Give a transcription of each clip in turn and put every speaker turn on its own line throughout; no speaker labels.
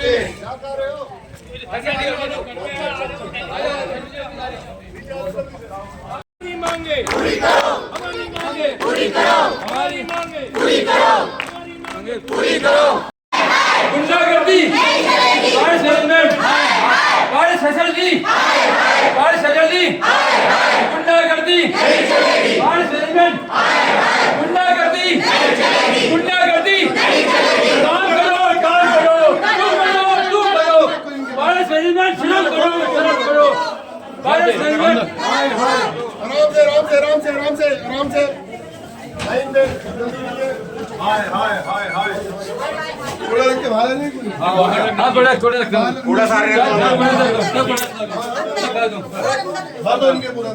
हमारी मांगे पूरी करो, हमारी मांगे पूरी करो, हमारी मांगे पूरी करो, हमारी मांगे पूरी करो। गुंडागर्दी नहीं चलेगी, बारिश मैनेजमेंट बारिश फैसलती बारिश फैसलती गुंडागर्दी नहीं चलेगी, बारिश मैनेजमेंट गुंडागर्दी नहीं चलेगी, गुंडागर्दी नहीं चलेगी। काम करो, काम करो, तुम करो, बारिश मैनेजमेंट शुरू करो, बारिश मैनेजमेंट।
आराम से हाय हाय हाय हाय थोड़ा रख के बाहर नहीं
हां थोड़ा रख
थोड़ा सा बात उनके पूरा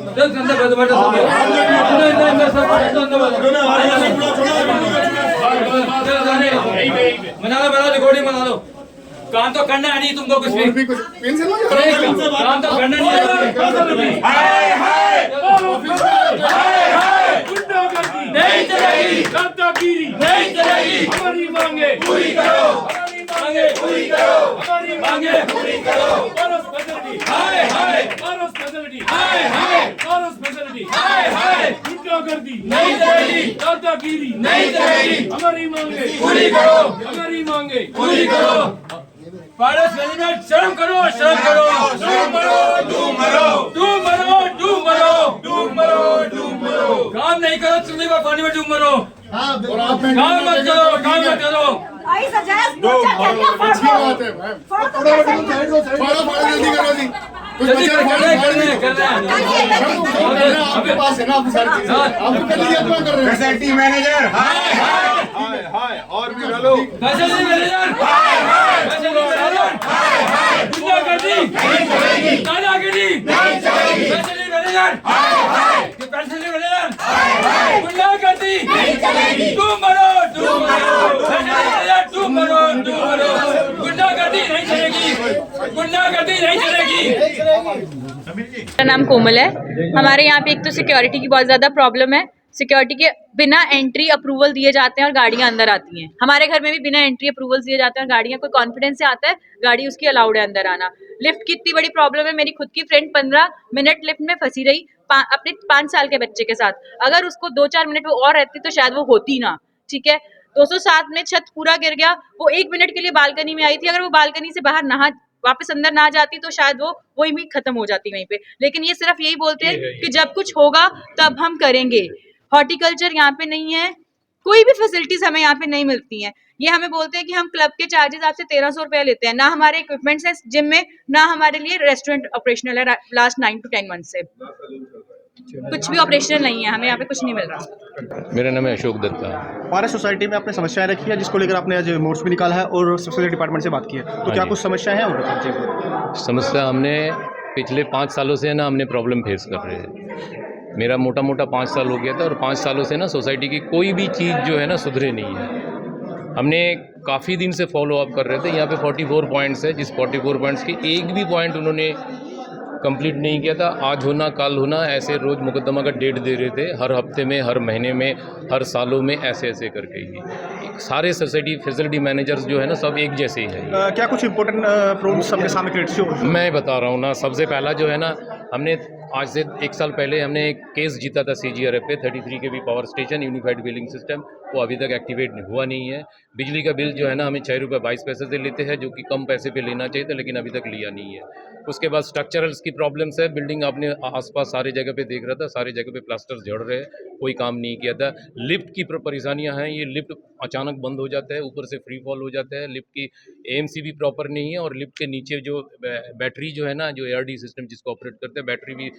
बना लो रिकॉर्डिंग बना लो। काम तो करना है नहीं तुमको कुछ भी काम तो करना नहीं है। नहीं चलेगी, दादागिरी नहीं चलेगी, हमारी मांगे पूरी करो, हमारी मांगे पूरी करो, हमारी मांगे पूरी करो। बारिश फैसिलिटी हाय हाय, बारिश फैसिलिटी हाय हाय, बारिश फैसिलिटी हाय हाय। गुंडागर्दी नहीं चलेगी, दादागिरी नहीं चलेगी, हमारी मांगे पूरी करो, हमारी मांगे पूरी करो। बारिश मैनेजमेंट शर्म करो, शर्म करो, डूब मरो, डूब मरो, डूब मरो, डूब मरो, डूब मरो, डूब मरो। काम नहीं करो चुनने का पानी में डूब मरो। काम मत करो, काम मत करो।
आई सजेस्ट मोर्चा क्या क्या
अच्छी बात है मैम थोड़ा जल्दी करो जी
जल्दी कर रहे हैं
आपके पास है ना आपकी सारी चीजें आपको कर लीजिए अपना कर रहे हैं फैसिलिटी मैनेजर हाय हाय हाय हाय और भी डालो
फैसिलिटी मैनेजर हाय हाय, फैसिलिटी मैनेजर हाय हाय। गुंडागर्दी नहीं चलेगी, दादागिरी नहीं चलेगी, फैसिलिटी मैनेजर हाय हाय, फैसिलिटी मैनेजर हाय हाय। गुंडागर्दी नहीं चलेगी, तुम मरो, तुम मरो, फैसिलिटी मैनेजर तुम मरो, तुम मरो। गुंडागर्दी नहीं चलेगी, गुंडागर्दी नहीं चलेगी।
मेरा नाम कोमल है। हमारे यहाँ पे एक तो सिक्योरिटी की बहुत ज़्यादा प्रॉब्लम है। सिक्योरिटी के बिना एंट्री अप्रूवल दिए जाते हैं और गाड़ियाँ अंदर आती हैं। हमारे घर में भी बिना एंट्री अप्रूवल दिए जाते हैं और गाड़ियाँ कोई कॉन्फिडेंस से आता है, गाड़ी उसकी अलाउड है अंदर आना। लिफ्ट की इतनी बड़ी प्रॉब्लम है। मेरी खुद की फ्रेंड 15 मिनट लिफ्ट में फंसी रही अपने 5 साल के बच्चे के साथ। अगर उसको 2-4 मिनट वो और रहती तो शायद वो होती ना। ठीक है, 207 में छत पूरा गिर गया। वो 1 मिनट के लिए बालकनी में आई थी। अगर वो बालकनी से बाहर नहा वापस अंदर ना जाती तो शायद वो वही भी खत्म हो जाती वहीं पे। लेकिन ये सिर्फ यही बोलते हैं कि जब कुछ होगा तब हम करेंगे। हॉर्टिकल्चर यहाँ पे नहीं है, कोई भी फैसिलिटीज हमें यहाँ पे नहीं मिलती हैं। ये हमें बोलते हैं कि हम क्लब के चार्जेस आपसे 1300 रुपए लेते हैं। ना हमारे इक्विपमेंट्स है जिम में, ना हमारे लिए रेस्टोरेंट ऑपरेशनल है लास्ट 9 to 10 मंथ से। कुछ भी ऑपरेशनल नहीं है, हमें यहाँ पे कुछ नहीं मिल रहा।
मेरा नाम है अशोक दत्ता।
हमारे सोसाइटी में आपने समस्याएं रखी है जिसको लेकर आपने आज मोर्च भी निकाला है और सोशल डिपार्टमेंट से बात की है, तो क्या कुछ समस्याएं हैं? और
समस्या हमने पिछले 5 सालों से ना हमने प्रॉब्लम फेस कर रहे हैं। मेरा मोटा 5 साल हो गया था और 5 सालों से ना सोसाइटी की कोई भी चीज़ जो है ना सुधरे नहीं है। हमने काफ़ी दिन से फॉलो अप कर रहे थे। यहाँ पे 44 पॉइंट्स है, जिस 44 पॉइंट्स की एक भी पॉइंट उन्होंने कंप्लीट नहीं किया था। आज होना कल होना ऐसे रोज़ मुकदमा का डेट दे रहे थे, हर हफ्ते में, हर महीने में, हर सालों में, ऐसे ऐसे करके ही। सारे सोसाइटी फैसिलिटी मैनेजर्स जो है ना सब एक जैसे ही हैं।
क्या कुछ इंपॉर्टेंट प्रॉब्लम्स सबके सामने क्रिएट हो?
मैं बता रहा हूँ ना, सबसे पहला जो है ना, हमने आज से 1 साल पहले हमने एक केस जीता था CGRF पे 33 kV power station unified billing system, वो अभी तक एक्टिवेट हुआ नहीं है। बिजली का बिल जो है ना हमें 6 रुपये 22 पैसे से लेते हैं, जो कि कम पैसे पे लेना चाहिए था, लेकिन अभी तक लिया नहीं है। उसके बाद स्ट्रक्चरल्स की प्रॉब्लम्स है। बिल्डिंग आपने आसपास सारी जगह पे देख रहा था, सारी जगह पे प्लास्टर झड़ रहे हैं, कोई काम नहीं किया था। लिफ्ट की परेशानियां हैं, ये लिफ्ट अचानक बंद हो जाता है, ऊपर से फ्री फॉल हो जाता है। लिफ्ट की AMC भी प्रॉपर नहीं है और लिफ्ट के नीचे जो बैटरी जो है ना, जो ARD सिस्टम जिसको ऑपरेट करते हैं, बैटरी भी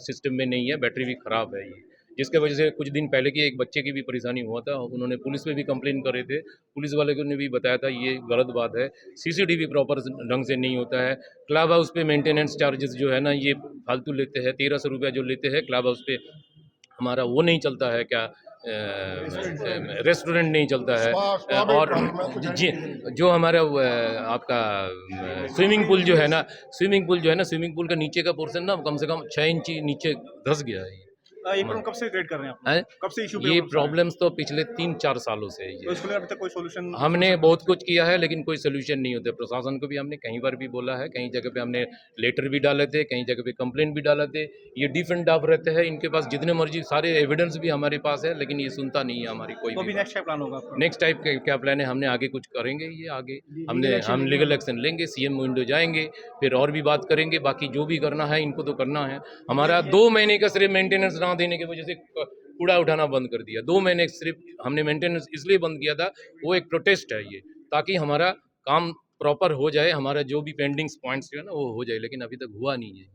सिस्टम में नहीं है, बैटरी भी ख़राब है ये, जिसके वजह से कुछ दिन पहले की एक बच्चे की भी परेशानी हुआ था। उन्होंने पुलिस में भी कंप्लेन करे थे, पुलिस वाले ने भी बताया था ये गलत बात है। CCTV प्रॉपर ढंग से नहीं होता है। क्लब हाउस पे मेंटेनेंस चार्जेस जो है ना ये फालतू लेते हैं, 1300 रुपया जो लेते हैं क्लब हाउस पे। हमारा वो नहीं चलता है क्या, रेस्टोरेंट नहीं चलता है। और जी जो हमारा आपका स्विमिंग पूल जो है ना, स्विमिंग पूल का नीचे का पोर्शन ना कम से कम 6 इंच नीचे धंस गया है।
ये प्रॉब्लम कब से क्रिएट कर रहे हैं आप?
हैं?
कब से इशू
ये प्रॉब्लम्स तो पिछले 3-4 सालों से है
तो
ये।
इसको लेकर अभी तक कोई सोल्यूशन?
हमने बहुत कुछ किया है लेकिन कोई सोल्यूशन नहीं होते। प्रशासन को भी हमने कई बार भी बोला है, कई जगह पे हमने लेटर भी डाले थे, कई जगह पे कंप्लेंट भी डाले थे। ये डिफ एंड डाफ रहते हैं, इनके पास जितने मर्जी सारे एविडेंस भी हमारे पास है, लेकिन ये सुनता नहीं है हमारी कोई
तो अभी
भी।
नेक्स्ट क्या प्लान होगा आपका?
नेक्स्ट टाइप क्या प्लान है, हमने आगे कुछ करेंगे, ये आगे हम लीगल एक्शन लेंगे, सीएम विंडो जाएंगे, फिर और भी बात करेंगे। बाकी जो भी करना है इनको तो करना है। हमारा 2 महीने का सिर्फ मेंटेनेंस ना देने की वजह से कूड़ा उठाना बंद कर दिया। 2 महीने सिर्फ हमने मेंटेनेंस इसलिए बंद किया था, वो एक प्रोटेस्ट है ये, ताकि हमारा काम प्रॉपर हो जाए, हमारा जो भी पेंडिंग पॉइंट्स है ना वो हो जाए, लेकिन अभी तक हुआ नहीं है।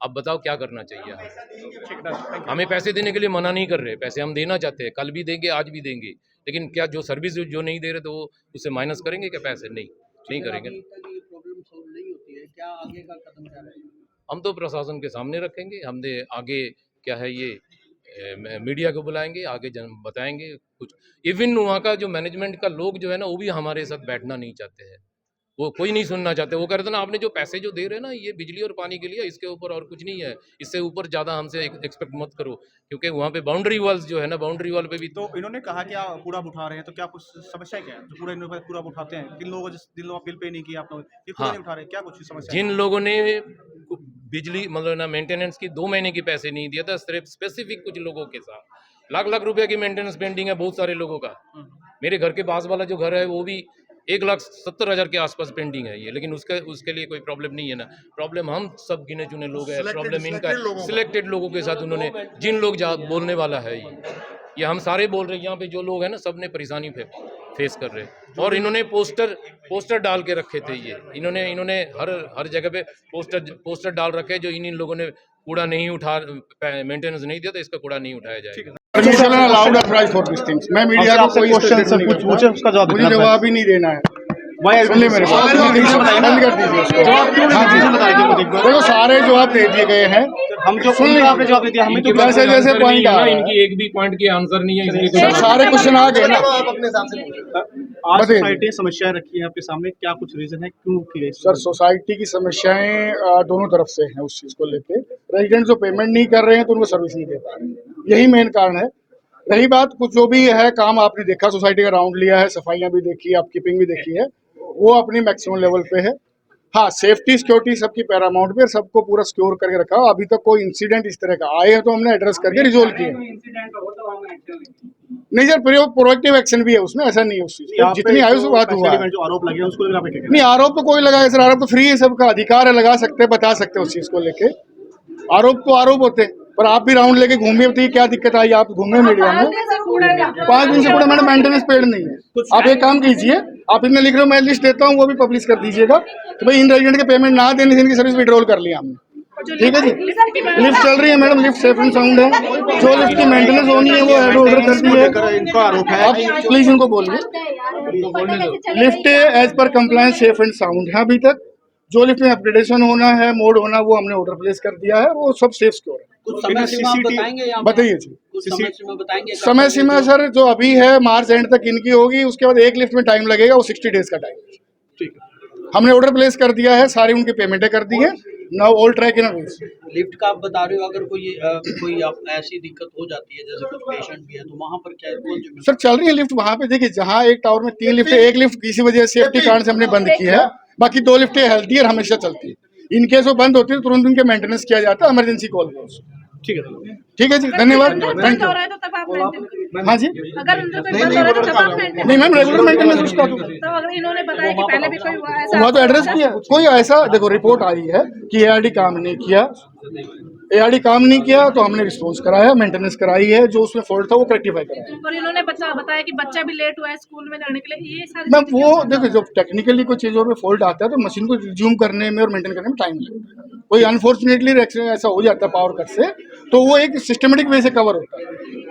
अब बताओ क्या करना चाहिए हमें? हमें पैसे देने के लिए मना नहीं कर रहे, पैसे हम देना चाहते हैं, कल भी देंगे, आज भी देंगे, लेकिन क्या जो सर्विस जो नहीं दे रहे तो वो उससे माइनस करेंगे क्या पैसे? नहीं करेंगे।
प्रॉब्लम सॉल्व नहीं होती है, क्या आगे का कदम क्या रहेगा?
हम तो प्रशासन के सामने रखेंगे, हमने आगे क्या है ये मीडिया को बुलाएंगे, आगे बताएंगे कुछ। इवन वहाँ का जो मैनेजमेंट का लोग जो है ना वो भी हमारे साथ बैठना नहीं चाहते हैं, वो कोई नहीं सुनना चाहते। वो कहते ना आपने जो पैसे जो दे रहे हैं ना ये बिजली और पानी के लिए, इसके ऊपर और कुछ नहीं है, इससे ऊपर ज़्यादा हमसे एक्सपेक्ट मत करो, क्योंकि वहाँ पे बाउंड्री वॉल्स जो है ना, बाउंड्री वॉल पे भी
तो इन्होंने कहा कि आप कूड़ा उठा रहे हैं, तो क्या कुछ समस्या क्या है? जो कूड़ा इन्होंने कूड़ा उठाते हैं, जिन लोगों बिल पे नहीं किया आप लोग, ये कूड़ा नहीं उठा रहे, क्या कुछ समस्या है?
जिन लोगों ने बिजली मतलब ना मेंटेनेंस की 2 महीने की पैसे नहीं दिया था, सिर्फ स्पेसिफिक कुछ लोगों के साथ लाख रुपए की मेंटेनेंस पेंडिंग है बहुत सारे लोगों का। मेरे घर के पास वाला जो घर है वो भी 1,70,000 के आसपास पेंडिंग है ये, लेकिन उसके लिए कोई प्रॉब्लम नहीं है ना। प्रॉब्लम हम सब गिने चुने लोग हैं, प्रॉब्लम इनका सिलेक्टेड लोगों के साथ उन्होंने जिन लोग बोलने वाला है ये हम सारे बोल रहे हैं। यहाँ पे जो लोग हैं ना सब ने परेशानी फेस कर रहे हैं, और इन्होंने पोस्टर डाल के रखे थे ये, इन्होंने हर जगह पे पोस्टर डाल रखे जो इन लोगों ने कूड़ा नहीं मेंटेनेंस नहीं दिया तो इसका कूड़ा नहीं उठाया जाएगा।
Permission allowed apply for this things. मैं मीडिया को कोई क्वेश्चन से पूछे उसका जवाब ही नहीं देना है। सुन ले मेरे बात, बंद कर दीजिए उसको। हाँ जी, देखो सारे जवाब दे दिए गए हैं, हम जो सुन आपने जवाब दे दिया, हमें तो जैसे जैसे पॉइंट आ रहा है,
इनकी एक भी पॉइंट की आंसर नहीं है, इसलिए
सर सारे क्वेश्चन आ गए ना।
आज सोसाइटी समस्या रखी है आपके सामने, क्या कुछ रीजन है क्यों की गई?
सर सोसाइटी की समस्याएं दोनों तरफ से हैं उस चीज को लेके। रेजिडेंट जो पेमेंट नहीं कर रहे हैं तो उनको सर्विस नहीं दे पा रहे हैं, यही मेन कारण है। रही बात कुछ जो भी है काम आपने देखा, सोसाइटी का राउंड लिया है, सफाइयां भी देखी है, अपकीपिंग भी देखी है, वो अपनी मैक्सिमम लेवल पे है। हाँ, सेफ्टी सिक्योरिटी सबकी पैरामाउंट पे, सबको पूरा सिक्योर करके रखा। अभी तक कोई इंसिडेंट इस तरह का आए हैं तो हमने एड्रेस करके रिजोल्व किए। नहीं सर, प्रोएक्टिव एक्शन भी है उसमें, ऐसा नहीं है उस चीज जितनी आयु से बात हुआ है।
जो आरोप लगे उसको लेकर आप क्या कह रहे हैं?
नहीं, आरोप तो कोई लगाए सर, आरोप तो फ्री है, सबका अधिकार है, लगा सकते हैं, बता सकते हैं उस चीज को लेके। आरोप तो आरोप होते हैं, पर आप भी राउंड लेके घूमिए, बताइए क्या दिक्कत आई? आप घूमे मीडिया में 5 दिन से पूरा मैंने मेंटेनेंस पेड नहीं है। आप एक काम कीजिए, आप इनमें लिख रहे हो, मैं लिस्ट देता हूँ, वो भी पब्लिश कर दीजिएगा तो भाई इन रेजिडेंट के पेमेंट ना देने से इनकी सर्विस विड्रॉल कर लिया हमने। ठीक है जी, लिफ्ट चल रही है madam, lift safe and sound है, जो लिफ्ट की मेंटेनेंस होनी है वो हेड ऑर्डर कर दी है।
इनका आरोप है,
आप प्लीज इनको बोलिए, lift as per compliance safe and sound है। अभी तक जो लिफ्ट में अपग्रेडेशन होना है, मोड होना, वो हमने ऑर्डर प्लेस कर दिया है, वो सब सेफ सिक्योर है।
कुछ समय सीमा आप बताएंगे यहाँ पे?
बताइए जी।
कुछ समय सीमा बताएंगे?
समय सीमा सर जो अभी है मार्च एंड तक इनकी होगी, उसके बाद एक लिफ्ट में टाइम लगेगा, वो 60 डेज का टाइम है।
ठीक है,
हमने ऑर्डर प्लेस कर दिया है, सारी उनकी पेमेंटें कर दी है। Now all track in a ways.
Lift का आप बता रहे हो, अगर कोई ऐसी दिक्कत हो जाती है जैसे कुछ पेशेंट भी है तो वहाँ पर क्या कौन जिम्मेदार?
सर चल रही है लिफ्ट वहाँ पे, देखिए जहाँ एक टावर में 3 लिफ्ट है, एक लिफ्ट किसी वजह से सेफ्टी कारण से हमने बंद की है, बाकी 2 लिफ्टें हेल्थी और हमेशा चलती है। इनकेस वो बंद होती है तो तुरंत उनके मेंटेनेंस किया जाता है, इमरजेंसी कॉल पे।
ठीक है,
ठीक है जी, धन्यवाद, थैंक यू। हाँ जी,
अगर उनका कोई बंद हो रहा है तो तब आप मेंटेन
नहीं मैम, रेगुलर मेंटेनेंस उसका तो
तो अगर इन्होंने बताया कि पहले भी कोई हुआ ऐसा
हुआ तो एड्रेस किया। कोई ऐसा देखो रिपोर्ट आई है कि एआरडी काम नहीं किया, एआरडी काम नहीं किया तो हमने रिस्पॉन्स कराया, मेंटेनेंस कराई है, जो उसमें फॉल्ट था वो रेक्टिफाई कराया।
और इन्होंने बताया कि बच्चा भी लेट हुआ है स्कूल में जाने के लिए, ये सारी
मैम वो देखो जब टेक्निकली कोई चीज़ों में फॉल्ट आता है तो मशीन को रिज्यूम करने में और मेंटेन करने में टाइम लगता है। कोई अनफॉर्चुनेटली ऐसा हो जाता है पावर कट से, तो वो एक सिस्टमेटिक वे से कवर होता है।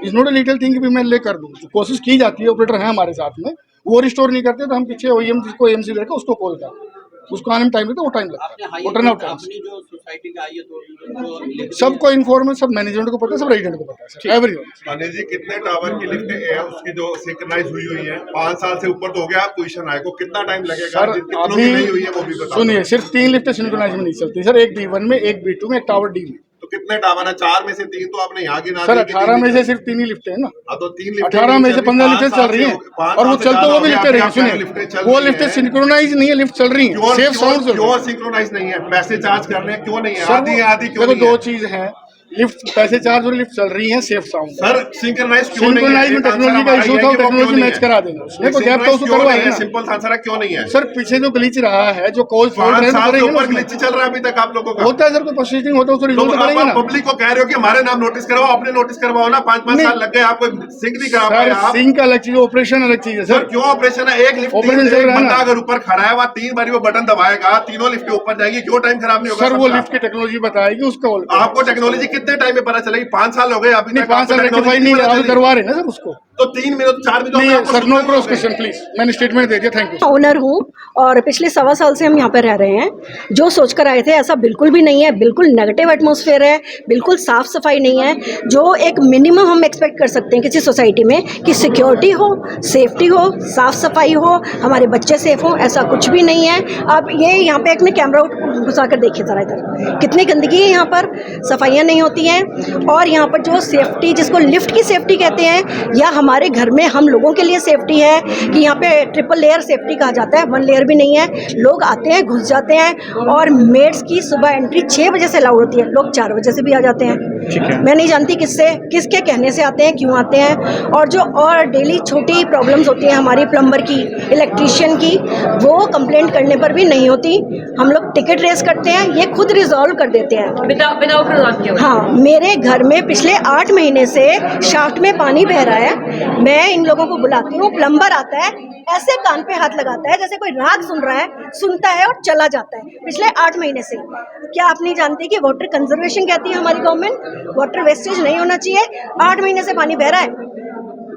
Is not a little thing भी मैं ले कर दूँ, कोशिश की जाती है, ऑपरेटर है हमारे साथ में, वो रिस्टोर नहीं करते तो हम पीछे ओईएम जिसको एएमसी देकर उसको कॉल करते, उसको आने में टाइम लगता है, वो टाइम लगता है, वो टर्न आउट टाइम।
अपनी जो सोसाइटी का आई है तो
सबको इन्फॉर्मेशन, सब मैनेजमेंट को पता है, सब रेजिडेंट को पता है, एवरीवन।
अनिल जी, कितने टावर की लिफ्ट है उसकी जो सिंक्रोनाइज हुई है? 5 साल से ऊपर तो हो गया, आप पोजीशन आए को कितना टाइम लगेगा?
सर
कितनों की नहीं हुई है वो भी
अभी
बताओ।
सुनिए, सिर्फ 3 लिफ्टें सिंक्रोनाइज में नहीं चलती सर, एक B1 में, एक B2 में, एक टावर D में।
तो कितने टावर है? 4 में से 3 तो आपने यहाँ गिना
सर
दिए कि
18 में
3
से सिर्फ 3 ही लिफ्टें हैं ना।
हाँ, तो 3 लिफ्टें
18 में से
चल रही,
15
5
लिफ्टें चल
साल
रही
से
हैं,
5
और वो
साल से
चलते
ज्यादा
हुए
हो
भी
गया,
लिफ्टें रही हैं।
आपकी
सुनिए,
लिफ्टें चल
वो
रही
लिफ्टें
हैं।
सिंक्रोनाइज नहीं है, लिफ्ट चल रही हैं, सेफ साउंड चल रही
क्यों
है।
सिंक्रोनाइज नहीं है? पैसे चार्ज कर रहे हैं, क्यों नहीं है?
सर,
आधी है, आधी क्यों
देखो
नहीं है?
2 चीज है, लिफ्ट पैसे चार्ज और लिफ्ट चल रही है सेफ साउंड।
सर सिंक्रोनाइज क्यों नहीं है?
सिंक्रोनाइज में
एक आंसर
टेक्नोलॉजी का
हमारा
इशू
ये
था,
है कि वो
टेक्नोलॉजी
क्यों नहीं
मैच
है?
करा देंगे उसमें, तो गैप
सिंक्रोनाइज
तो उसको
क्यों
करवा
नहीं है?
देना।
सिंपल आंसर है, क्यों नहीं है?
सर पीछे जो ग्लिच रहा है, जो कॉल फॉल्ट
5
है,
साल से
तो
ऊपर
करेंगे
ग्लिच चल रहा है अभी तक आप लोगों का।
होता है सर, कोई प्रोसीडिंग होता है, उसको
तो
रिजॉल्व करेंगे
आप
ना।
पब्लिक को कह रहे हो कि हमारे नाम नोटिस करवाओ, अपने नोटिस करवाओ ना। 5-5 साल लग गए आपको, सिंक नहीं करा पाए
सर
आप।
सिंक अलग चीज, ऑपरेशन अलग चीज है
सर
सर।
क्यों ऑपरेशन है? एक लिफ्ट
ऑपरेशन चल रहा है
बंदा
ना।
अगर ऊपर खड़ा है, वहाँ 3 बारी वो बटन दबाएगा, तीनों लिफ्ट ऊपर जाएगी, क्यों टाइम खराब नहीं होगा
सर वो
सबका?
लिफ्ट की टेक्नोलॉजी बताएगी उसका।
आपको टेक्नोलॉजी कितने टाइम में पता चलेगी? 5 साल हो गए अभी
नहीं,
तक
5
आपको
साल
टेक्नोलॉजी
रेक्टिफाई नहीं
पता
आप
चली।
करवा रहे हैं ना सर उसको।
तो 3 मिनट 4 मिनट
नहीं
आपको
सर, नो
सुनना
क्रॉस
होगा।
क्वेश्चन प्लीज, मैंने स्टेटमेंट दे दिया, थैंक यू।
ओनर हूँ और पिछले 1.25 साल से हम यहाँ पर रह रहे हैं। जो सोचकर आए थे ऐसा बिल्कुल भी नहीं है, बिल्कुल नेगेटिव एटमॉस्फेयर है, बिल्कुल साफ सफाई नहीं है। जो एक मिनिमम हम एक्सपेक्ट कर सकते हैं किसी सोसाइटी में कि सिक्योरिटी हो, सेफ्टी हो, साफ सफाई हो, हमारे बच्चे सेफ हों, ऐसा कुछ भी नहीं है। अब ये यहाँ पे एक कैमरा घुसा कर देखिए ज़रा, इधर कितनी गंदगी है, यहाँ पर सफाइयाँ नहीं होती हैं। और यहाँ पर जो सेफ्टी, जिसको लिफ्ट की सेफ्टी कहते हैं, या हमारे घर में हम लोगों के लिए सेफ्टी है कि यहाँ पे ट्रिपल लेयर सेफ्टी कहा जाता है, 1 लेयर भी नहीं है। लोग आते हैं, घुस जाते हैं, और मेड्स की सुबह एंट्री 6 बजे से अलाउड होती है, लोग 4 बजे से भी आ जाते हैं। मैं नहीं जानती किसके कहने से आते हैं, क्यों आते हैं। और जो और डेली छोटी प्रॉब्लम्स होती हैं हमारी, प्लम्बर की, इलेक्ट्रीशियन की, वो कंप्लेंट करने पर भी नहीं होती। हम लोग टिकट रेस करते हैं, ये खुद रिजॉल्व कर देते हैं
विदाउट।
हाँ, मेरे घर में पिछले 8 महीने से शाफ्ट में पानी बह रहा है। मैं इन लोगों को बुलाती हूँ, प्लम्बर आता है, ऐसे कान पे हाथ लगाता है जैसे कोई राग सुन रहा है, सुनता है और चला जाता है। पिछले 8 महीने से। क्या आप नहीं जानते कि वाटर कंजर्वेशन कहती है हमारी गवर्नमेंट, वाटर वेस्टेज नहीं होना चाहिए। 8 महीने से पानी बह रहा है,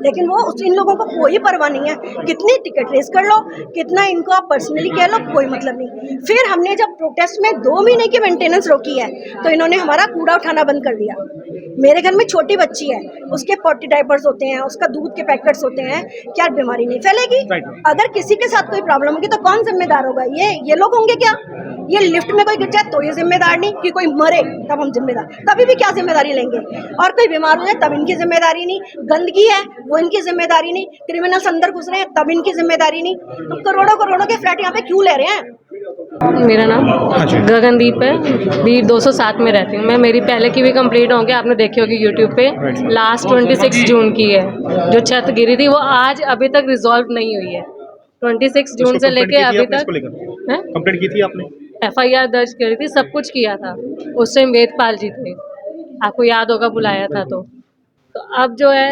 लेकिन वो इन लोगों को कोई परवाह नहीं है। कितनी टिकट रेस कर लो, कितना इनको आप पर्सनली कह लो, कोई मतलब नहीं। फिर हमने जब प्रोटेस्ट में 2 महीने की मेंटेनेंस रोकी है, तो इन्होंने हमारा कूड़ा उठाना बंद कर दिया। मेरे घर में छोटी बच्ची है, उसके पॉटी डायपर्स होते हैं, उसका दूध के पैकेट्स होते हैं, क्या बीमारी नहीं फैलेगी? अगर किसी के साथ कोई प्रॉब्लम होगी तो कौन जिम्मेदार होगा? ये लोग होंगे क्या? ये लिफ्ट में कोई गिर जाए तो ये जिम्मेदार नहीं, कि कोई मरे तब हम जिम्मेदार, तभी भी क्या जिम्मेदारी लेंगे? और कोई बीमार हो जाए तब इनकी जिम्मेदारी नहीं, गंदगी है वो इनकी जिम्मेदारी नहीं, क्रिमिनल्स अंदर घुस रहे हैं तब इनकी जिम्मेदारी नहीं। तो करोड़ों के फ्लैट यहाँ पे क्यों ले रहे हैं?
मेरा नाम गगनदीप है, बीट 207 में रहती हूँ मैं। मेरी पहले की भी कंप्लीट होंगे, आपने देखी होगी यूट्यूब पे, लास्ट 26 जून की है। जो छत गिरी थी वो आज अभी तक रिजॉल्व नहीं हुई है। 26 जून से लेके अभी तक
कंप्लेंट की थी आपने?
FIR दर्ज करी थी, सब कुछ किया था। उस टाइम वेदपाल जी थे, आपको याद होगा, बुलाया था। तो अब जो है,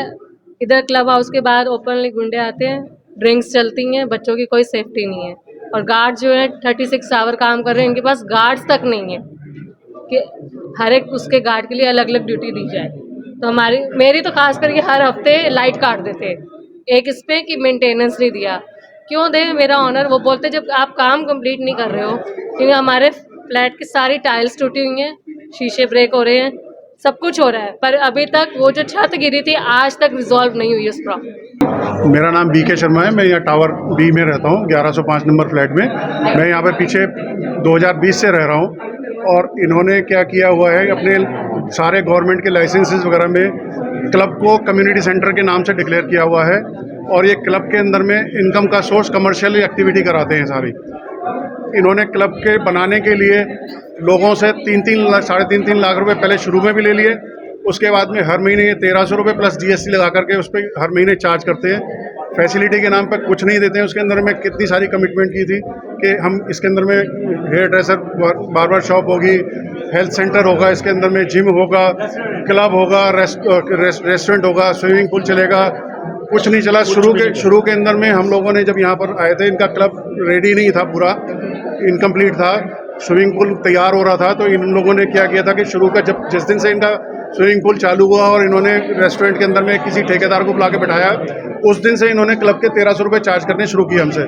इधर क्लब हाउस के बाद ओपनली गुंडे आते हैं, ड्रिंक्स चलती हैं, बच्चों की कोई सेफ्टी नहीं है। और गार्ड जो है 36 आवर काम कर रहे हैं, इनके पास गार्ड्स तक नहीं है कि हर एक उसके गार्ड के लिए अलग अलग ड्यूटी दी जाए। तो मेरी तो खास करके हर हफ्ते लाइट काट देते एक इस पे कि मेंटेनेंस नहीं दिया। क्यों दे? मेरा ऑनर वो बोलते जब आप काम कंप्लीट नहीं कर रहे हो, क्योंकि हमारे फ्लैट की सारी टाइल्स टूटी हुई हैं, शीशे ब्रेक हो रहे हैं, सब कुछ हो रहा है, पर अभी तक वो जो छत गिरी थी आज तक रिजॉल्व नहीं हुई उस प्रॉब्लम।
मेरा नाम BK शर्मा है, मैं यहाँ टावर B में रहता हूँ, 1105 नंबर फ्लैट में। मैं यहाँ पे पीछे 2020 से रह रहा हूँ, और इन्होंने क्या किया हुआ है, अपने सारे गवर्नमेंट के लाइसेंसेस वगैरह में क्लब को कम्युनिटी सेंटर के नाम से डिक्लेयर किया हुआ है। और ये क्लब के अंदर में इनकम का सोर्स कमर्शियल एक्टिविटी कराते हैं सारी। इन्होंने क्लब के बनाने के लिए लोगों से 3-3 लाख, 3.5 लाख रुपए पहले शुरू में भी ले लिए। उसके बाद में हर महीने ये 1300 रुपये प्लस GST लगा करके उस पर हर महीने चार्ज करते हैं। फैसिलिटी के नाम पर कुछ नहीं देते हैं। उसके अंदर में कितनी सारी कमिटमेंट की थी कि हम इसके अंदर में हेयर ड्रेसर, बार्बर शॉप होगी, हेल्थ सेंटर होगा, इसके अंदर में जिम होगा, क्लब होगा, रेस्टोरेंट होगा, स्विमिंग पूल चलेगा। कुछ नहीं चला। शुरू के अंदर में हम लोगों ने जब यहाँ पर आए थे, इनका क्लब रेडी नहीं था, पूरा इनकम्प्लीट था। स्विमिंग पूल तैयार हो रहा था, तो इन लोगों ने क्या किया था कि शुरू का जिस दिन से इनका स्विमिंग पूल चालू हुआ और इन्होंने रेस्टोरेंट के अंदर में किसी ठेकेदार को बुला के बैठाया, उस दिन से इन्होंने क्लब के 1300 रुपये चार्ज करने शुरू किए हमसे।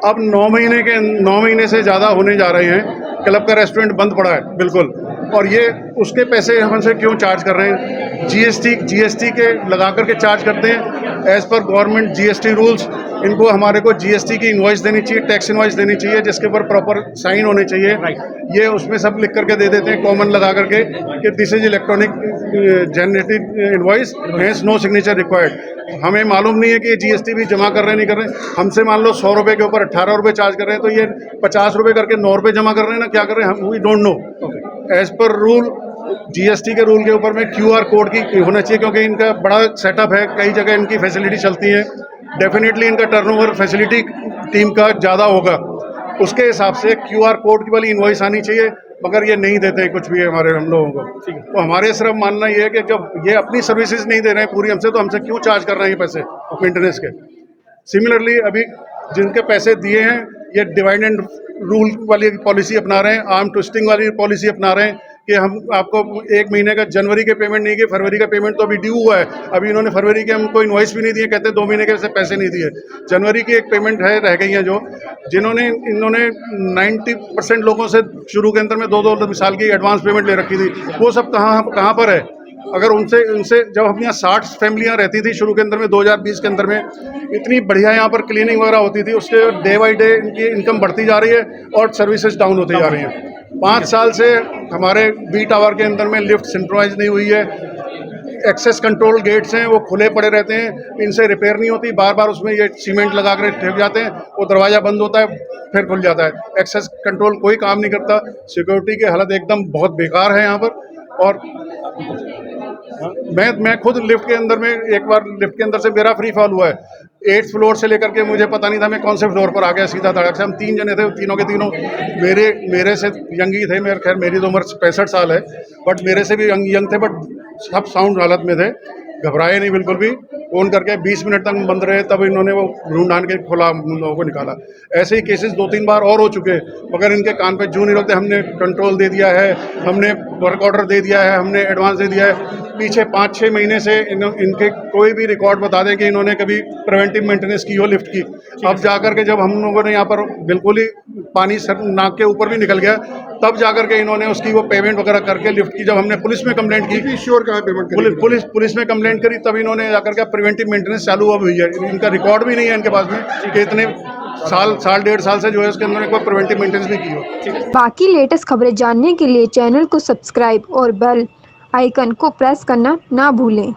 अब 9 महीने से ज़्यादा होने जा रहे हैं, क्लब का रेस्टोरेंट बंद पड़ा है बिल्कुल। और ये उसके पैसे हमसे क्यों चार्ज कर रहे हैं? GST के लगा करके चार्ज करते हैं। As per government GST rules इनको हमारे को जीएसटी की इनवॉइस देनी चाहिए, टैक्स इनवॉइस देनी चाहिए, जिसके ऊपर प्रॉपर साइन होने चाहिए। ये उसमें सब लिख करके दे देते हैं कॉमन लगा करके कि this is electronic generated invoice, hence no signature required. हमें मालूम नहीं है कि जीएसटी भी जमा कर रहे हैं नहीं कर रहे हैं। हमसे मान लो 100 रुपये के ऊपर 18 रुपये चार्ज कर रहे हैं, तो ये 50 रुपये करके 9 रुपये जमा कर रहे हैं ना, क्या कर रहे हैं हम, we don't know. As per rule GST के रूल के ऊपर में QR कोड की होना चाहिए, क्योंकि इनका बड़ा सेटअप है, कई जगह इनकी फैसिलिटी चलती है। डेफिनेटली इनका टर्नओवर फैसिलिटी टीम का ज़्यादा होगा, उसके हिसाब से QR कोड की वाली इनवॉइस आनी चाहिए, मगर ये नहीं देते कुछ भी हमारे हम लोगों को। तो हमारे सिर्फ मानना ये है कि जब ये अपनी सर्विसेज नहीं दे रहे हैं पूरी हमसे, तो हमसे क्यों चार्ज कर रहे हैं ये पैसे मेंटेनेंस के। सिमिलरली अभी जिनके पैसे दिए हैं ये डिवाइड एंड रूल वाली पॉलिसी अपना रहे हैं, आर्म ट्विस्टिंग वाली पॉलिसी अपना रहे हैं कि हम आपको 1 महीने का जनवरी के पेमेंट नहीं किए, फरवरी का पेमेंट तो अभी ड्यू हुआ है, अभी इन्होंने फरवरी के हमको इनवॉइस भी नहीं दिए, कहते 2 महीने के से पैसे नहीं दिए। जनवरी की एक पेमेंट है रह गई है जो जिन्होंने इन्होंने 90% लोगों से शुरू के अंदर में 2-2 साल की एडवांस पेमेंट ले रखी थी, वो सब कहाँ पर है। अगर उनसे जब हम यहाँ 60 फैमिलियाँ रहती थी शुरू के अंदर में 2020 के अंदर में, इतनी बढ़िया यहाँ पर क्लीनिंग वगैरह होती थी, उसके डे बाई डे इनकी इनकम बढ़ती जा रही है और सर्विसेज डाउन होती जा रही हैं। 5 साल से हमारे बी टावर के अंदर में लिफ्ट सिंक्रोनाइज नहीं हुई है, एक्सेस कंट्रोल गेट्स हैं वो खुले पड़े रहते हैं, इनसे रिपेयर नहीं होती, बार बार उसमें ये सीमेंट लगा कर ठेक जाते हैं, वो दरवाज़ा बंद होता है फिर खुल जाता है। एक्सेस कंट्रोल कोई काम नहीं करता, सिक्योरिटी की हालत एकदम बहुत बेकार है यहाँ पर। और मैं खुद लिफ्ट के अंदर में एक बार लिफ्ट के अंदर से मेरा फ्री फॉल हुआ है, 8th फ्लोर से लेकर के मुझे पता नहीं था मैं कौन से फ्लोर पर आ गया, सीधा धड़क से। हम 3 जने थे, तीनों के तीनों मेरे से यंग ही थे, मेरे खैर मेरी तो उम्र 65 साल है, बट मेरे से भी यंग थे, बट सब साउंड हालत में थे, घबराए नहीं बिल्कुल भी। फोन करके 20 मिनट तक बंद रहे, तब इन्होंने वो ढूंढ ढांड के खोला, उन लोगों को निकाला। ऐसे ही केसेस 2-3 बार और हो चुके, मगर इनके कान पे जू नहीं लगते। हमने कंट्रोल दे दिया है, हमने वर्क ऑर्डर दे दिया है, हमने एडवांस दे दिया है। पीछे 5-6 महीने से इनके कोई भी रिकॉर्ड बता दें कि इन्होंने कभी प्रिवेंटिव मेंटेनेंस की हो लिफ्ट की। अब जाकर के जब हम लोगों ने यहाँ पर बिल्कुल ही पानी सर नाक के ऊपर भी निकल गया, तब जाकर के इन्होंने उसकी वो पेमेंट वगैरह करके लिफ्ट की, जब हमने पुलिस में कंप्लेंट की, श्योर कहा पेमेंट पुलिस में कंप्लेंट करी, तब इन्होंने जाकर के प्रिवेंटिव मेंटेनेंस चालू अब हुई है। इनका रिकॉर्ड भी नहीं है इनके पास में कि इतने साल 1.5 साल से जो है उसके अंदर कोई प्रिवेंटिव मेंटेनेंस नहीं की हो।
बाकी लेटेस्ट खबरें जानने के लिए चैनल को सब्सक्राइब और बेल आइकन को प्रेस करना ना भूलें।